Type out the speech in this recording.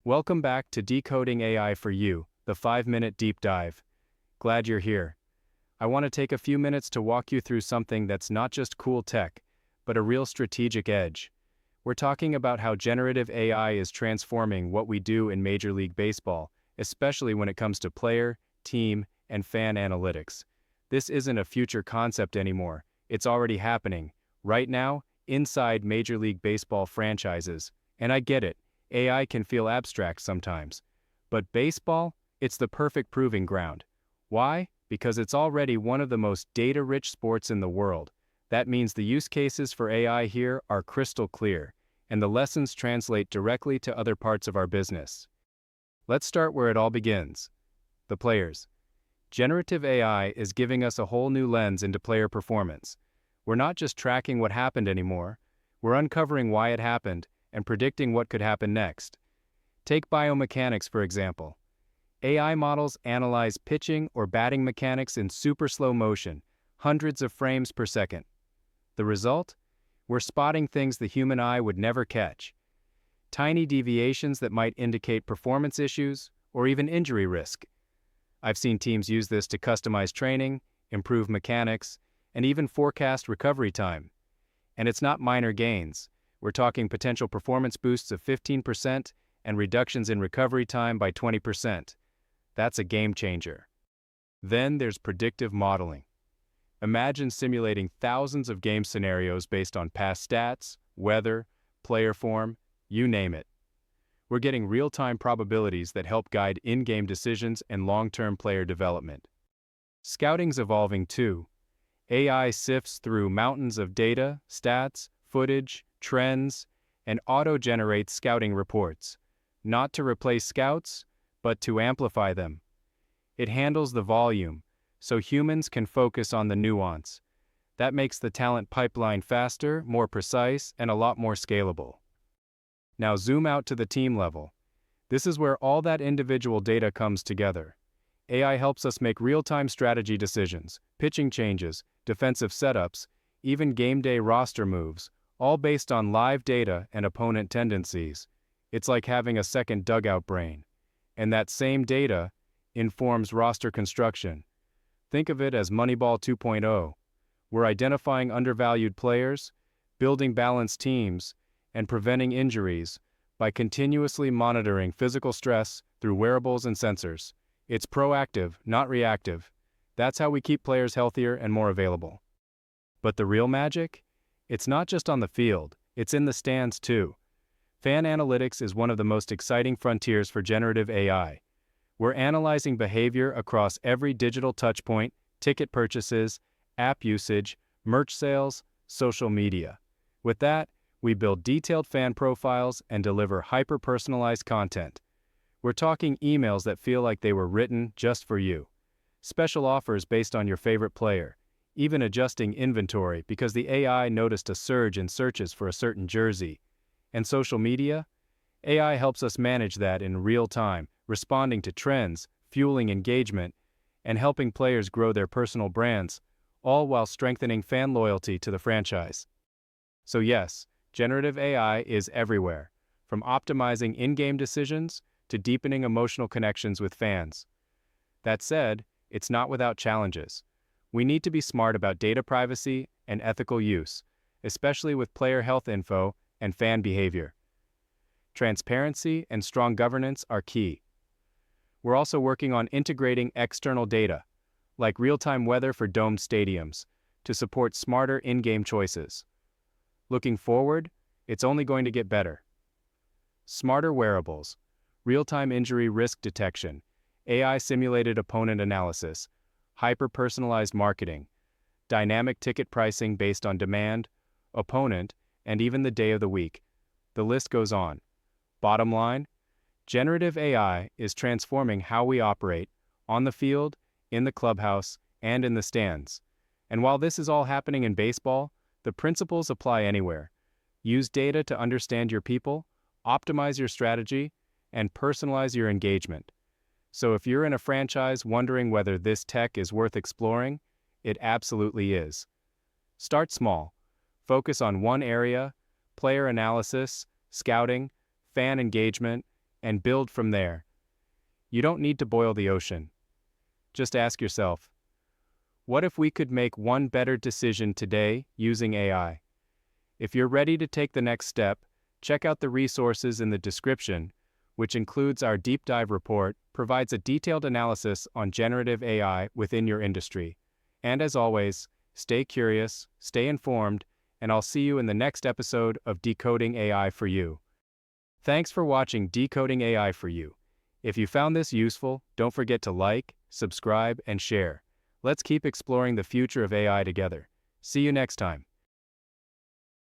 Welcome back to Decoding AI for You, the 5-minute deep dive. Glad you're here. I want to take a few minutes to walk you through something that's not just cool tech, but a real strategic edge. We're talking about how generative AI is transforming what we do in Major League Baseball, especially when it comes to player, team, and fan analytics. This isn't a future concept anymore. It's already happening, right now, inside Major League Baseball franchises. And I get it. AI can feel abstract sometimes. But baseball, it's the perfect proving ground. Why? Because it's already one of the most data-rich sports in the world. That means the use cases for AI here are crystal clear, and the lessons translate directly to other parts of our business. Let's start where it all begins. The players. Generative AI is giving us a whole new lens into player performance. We're not just tracking what happened anymore, we're uncovering why it happened and predicting what could happen next. Take biomechanics, for example. AI models analyze pitching or batting mechanics in super slow motion, hundreds of frames per second. The result? We're spotting things the human eye would never catch. Tiny deviations that might indicate performance issues or even injury risk. I've seen teams use this to customize training, improve mechanics, and even forecast recovery time. And it's not minor gains. We're talking potential performance boosts of 15% and reductions in recovery time by 20%. That's a game changer. Then there's predictive modeling. Imagine simulating thousands of game scenarios based on past stats, weather, player form, you name it. We're getting real-time probabilities that help guide in-game decisions and long-term player development. Scouting's evolving too. AI sifts through mountains of data, stats, footage, trends, and auto-generates scouting reports, not to replace scouts, but to amplify them. It handles the volume, so humans can focus on the nuance. That makes the talent pipeline faster, more precise, and a lot more scalable. Now zoom out to the team level. This is where all that individual data comes together. AI helps us make real-time strategy decisions, pitching changes, defensive setups, even game day roster moves, all based on live data and opponent tendencies. It's like having a second dugout brain. And that same data informs roster construction. Think of it as Moneyball 2.0. We're identifying undervalued players, building balanced teams, and preventing injuries by continuously monitoring physical stress through wearables and sensors. It's proactive, not reactive. That's how we keep players healthier and more available. But the real magic? It's not just on the field, it's in the stands too. Fan analytics is one of the most exciting frontiers for generative AI. We're analyzing behavior across every digital touchpoint, ticket purchases, app usage, merch sales, social media. With that, we build detailed fan profiles and deliver hyper-personalized content. We're talking emails that feel like they were written just for you. Special offers based on your favorite player. Even adjusting inventory because the AI noticed a surge in searches for a certain jersey. And social media? AI helps us manage that in real time, responding to trends, fueling engagement, and helping players grow their personal brands, all while strengthening fan loyalty to the franchise. So yes, generative AI is everywhere, from optimizing in-game decisions to deepening emotional connections with fans. That said, it's not without challenges. We need to be smart about data privacy and ethical use, especially with player health info and fan behavior. Transparency and strong governance are key. We're also working on integrating external data, like real-time weather for domed stadiums, to support smarter in-game choices. Looking forward, it's only going to get better. Smarter wearables, real-time injury risk detection, AI-simulated opponent analysis, hyper-personalized marketing, dynamic ticket pricing based on demand, opponent, and even the day of the week. The list goes on. Bottom line, generative AI is transforming how we operate, on the field, in the clubhouse, and in the stands. And while this is all happening in baseball, the principles apply anywhere. Use data to understand your people, optimize your strategy, and personalize your engagement. So if you're in a franchise wondering whether this tech is worth exploring, it absolutely is. Start small. Focus on one area, player analysis, scouting, fan engagement, and build from there. You don't need to boil the ocean. Just ask yourself, what if we could make one better decision today using AI? If you're ready to take the next step, check out the resources in the description, which includes our deep dive report, provides a detailed analysis on generative AI within your industry. And as always, stay curious, stay informed, and I'll see you in the next episode of Decoding AI for You. Thanks for watching Decoding AI for You. If you found this useful, don't forget to like, subscribe, and share. Let's keep exploring the future of AI together. See you next time.